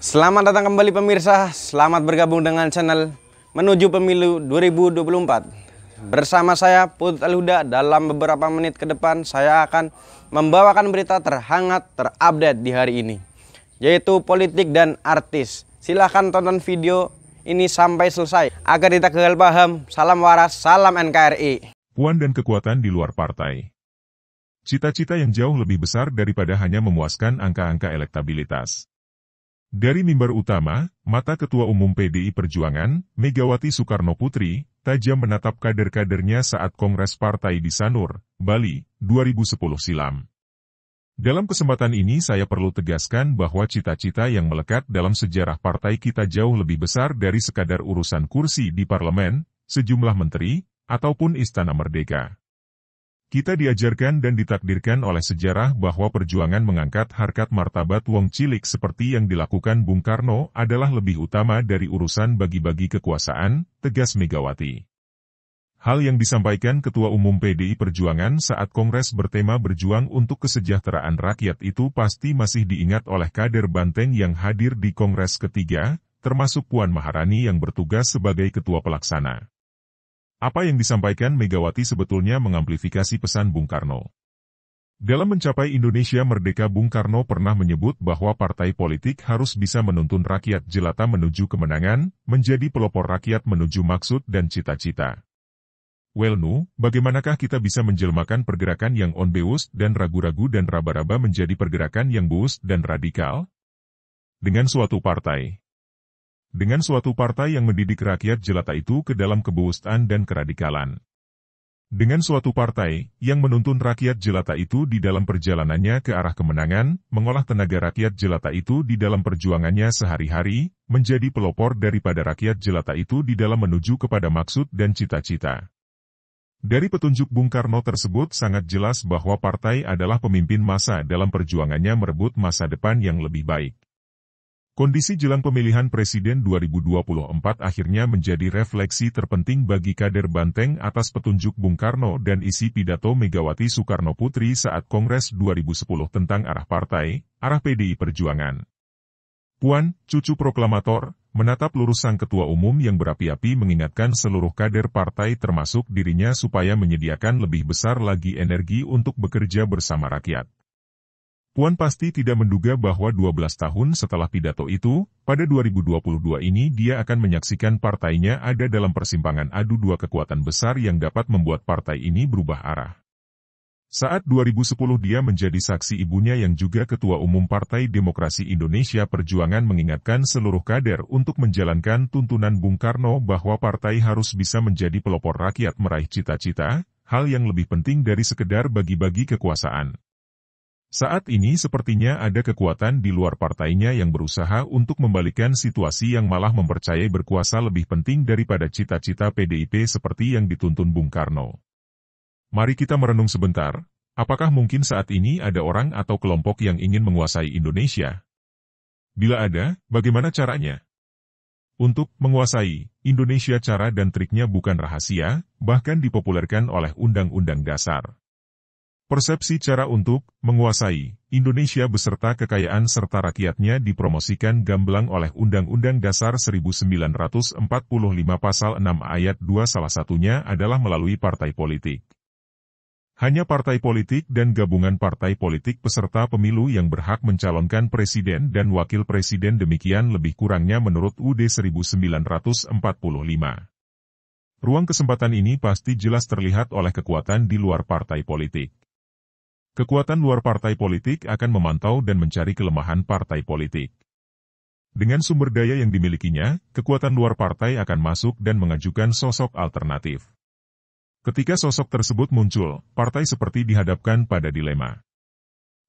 Selamat datang kembali pemirsa, selamat bergabung dengan channel Menuju Pemilu 2024. Bersama saya Putut Al-Huda, dalam beberapa menit ke depan saya akan membawakan berita terhangat terupdate di hari ini, yaitu politik dan artis. Silahkan tonton video ini sampai selesai agar tidak gagal paham. Salam waras, salam NKRI. Puan dan kekuatan di luar partai. Cita-cita yang jauh lebih besar daripada hanya memuaskan angka-angka elektabilitas. Dari mimbar utama, mata Ketua Umum PDI Perjuangan, Megawati Soekarnoputri, tajam menatap kader-kadernya saat Kongres Partai di Sanur, Bali, 2010 silam. Dalam kesempatan ini saya perlu tegaskan bahwa cita-cita yang melekat dalam sejarah partai kita jauh lebih besar dari sekadar urusan kursi di parlemen, sejumlah menteri, ataupun Istana Merdeka. Kita diajarkan dan ditakdirkan oleh sejarah bahwa perjuangan mengangkat harkat martabat wong cilik seperti yang dilakukan Bung Karno adalah lebih utama dari urusan bagi-bagi kekuasaan, tegas Megawati. Hal yang disampaikan Ketua Umum PDI Perjuangan saat Kongres bertema berjuang untuk kesejahteraan rakyat itu pasti masih diingat oleh kader Banteng yang hadir di Kongres ketiga, termasuk Puan Maharani yang bertugas sebagai Ketua Pelaksana. Apa yang disampaikan Megawati sebetulnya mengamplifikasi pesan Bung Karno. Dalam mencapai Indonesia Merdeka, Bung Karno pernah menyebut bahwa partai politik harus bisa menuntun rakyat jelata menuju kemenangan, menjadi pelopor rakyat menuju maksud dan cita-cita. Well nu, bagaimanakah kita bisa menjelmakan pergerakan yang onbeus dan ragu-ragu dan raba-raba menjadi pergerakan yang beus dan radikal? Dengan suatu partai yang mendidik rakyat jelata itu ke dalam kebewustaan dan keradikalan. Dengan suatu partai yang menuntun rakyat jelata itu di dalam perjalanannya ke arah kemenangan, mengolah tenaga rakyat jelata itu di dalam perjuangannya sehari-hari, menjadi pelopor daripada rakyat jelata itu di dalam menuju kepada maksud dan cita-cita. Dari petunjuk Bung Karno tersebut sangat jelas bahwa partai adalah pemimpin massa dalam perjuangannya merebut masa depan yang lebih baik. Kondisi jelang pemilihan presiden 2024 akhirnya menjadi refleksi terpenting bagi kader Banteng atas petunjuk Bung Karno dan isi pidato Megawati Soekarnoputri saat Kongres 2010 tentang arah partai, arah PDI Perjuangan. Puan, cucu proklamator, menatap lurus sang ketua umum yang berapi-api mengingatkan seluruh kader partai termasuk dirinya supaya menyediakan lebih besar lagi energi untuk bekerja bersama rakyat. Puan pasti tidak menduga bahwa 12 tahun setelah pidato itu, pada 2022 ini dia akan menyaksikan partainya ada dalam persimpangan adu dua kekuatan besar yang dapat membuat partai ini berubah arah. Saat 2010 dia menjadi saksi ibunya yang juga Ketua Umum Partai Demokrasi Indonesia Perjuangan mengingatkan seluruh kader untuk menjalankan tuntunan Bung Karno bahwa partai harus bisa menjadi pelopor rakyat meraih cita-cita, hal yang lebih penting dari sekedar bagi-bagi kekuasaan. Saat ini sepertinya ada kekuatan di luar partainya yang berusaha untuk membalikan situasi yang malah mempercayai berkuasa lebih penting daripada cita-cita PDIP seperti yang dituntun Bung Karno. Mari kita merenung sebentar, apakah mungkin saat ini ada orang atau kelompok yang ingin menguasai Indonesia? Bila ada, bagaimana caranya? Untuk menguasai Indonesia cara dan triknya bukan rahasia, bahkan dipopulerkan oleh Undang-Undang Dasar. Persepsi cara untuk menguasai Indonesia beserta kekayaan serta rakyatnya dipromosikan gamblang oleh Undang-Undang Dasar 1945 Pasal 6 Ayat 2 salah satunya adalah melalui partai politik. Hanya partai politik dan gabungan partai politik peserta pemilu yang berhak mencalonkan presiden dan wakil presiden demikian lebih kurangnya menurut UUD 1945. Ruang kesempatan ini pasti jelas terlihat oleh kekuatan di luar partai politik. Kekuatan luar partai politik akan memantau dan mencari kelemahan partai politik. Dengan sumber daya yang dimilikinya, kekuatan luar partai akan masuk dan mengajukan sosok alternatif. Ketika sosok tersebut muncul, partai seperti dihadapkan pada dilema.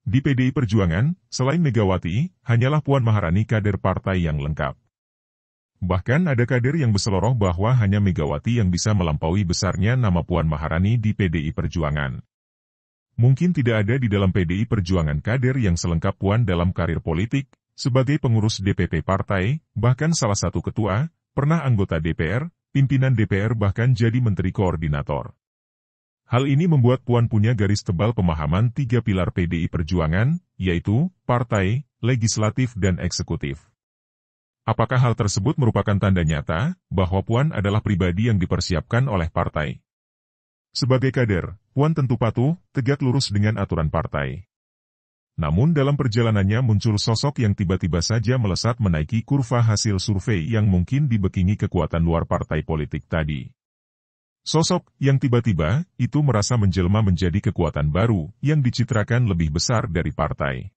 Di PDI Perjuangan, selain Megawati, hanyalah Puan Maharani kader partai yang lengkap. Bahkan ada kader yang berseloroh bahwa hanya Megawati yang bisa melampaui besarnya nama Puan Maharani di PDI Perjuangan. Mungkin tidak ada di dalam PDI Perjuangan kader yang selengkap Puan dalam karir politik, sebagai pengurus DPP partai, bahkan salah satu ketua, pernah anggota DPR, pimpinan DPR bahkan jadi menteri koordinator. Hal ini membuat Puan punya garis tebal pemahaman 3 pilar PDI Perjuangan, yaitu partai, legislatif dan eksekutif. Apakah hal tersebut merupakan tanda nyata bahwa Puan adalah pribadi yang dipersiapkan oleh partai? Sebagai kader, Puan tentu patuh, tegak lurus dengan aturan partai. Namun dalam perjalanannya muncul sosok yang tiba-tiba saja melesat menaiki kurva hasil survei yang mungkin dibekingi kekuatan luar partai politik tadi. Sosok yang tiba-tiba itu merasa menjelma menjadi kekuatan baru yang dicitrakan lebih besar dari partai.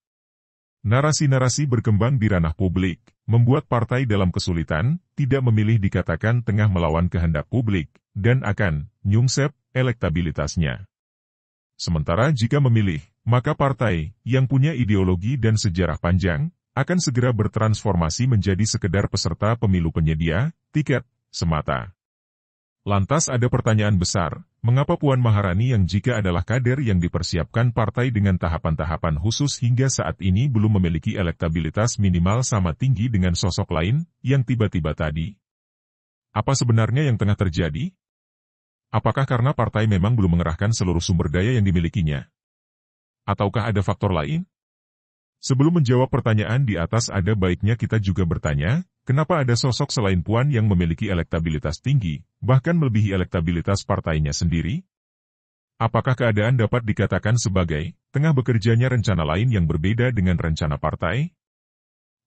Narasi-narasi berkembang di ranah publik, membuat partai dalam kesulitan, tidak memilih dikatakan tengah melawan kehendak publik, dan akan nyungsep elektabilitasnya. Sementara jika memilih, maka partai yang punya ideologi dan sejarah panjang, akan segera bertransformasi menjadi sekedar peserta pemilu penyedia tiket semata. Lantas ada pertanyaan besar, mengapa Puan Maharani yang jika adalah kader yang dipersiapkan partai dengan tahapan-tahapan khusus hingga saat ini belum memiliki elektabilitas minimal sama tinggi dengan sosok lain yang tiba-tiba tadi? Apa sebenarnya yang tengah terjadi? Apakah karena partai memang belum mengerahkan seluruh sumber daya yang dimilikinya? Ataukah ada faktor lain? Sebelum menjawab pertanyaan di atas ada baiknya kita juga bertanya, kenapa ada sosok selain Puan yang memiliki elektabilitas tinggi, bahkan melebihi elektabilitas partainya sendiri? Apakah keadaan dapat dikatakan sebagai tengah bekerjanya rencana lain yang berbeda dengan rencana partai?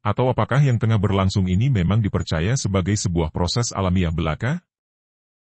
Atau apakah yang tengah berlangsung ini memang dipercaya sebagai sebuah proses alamiah belaka?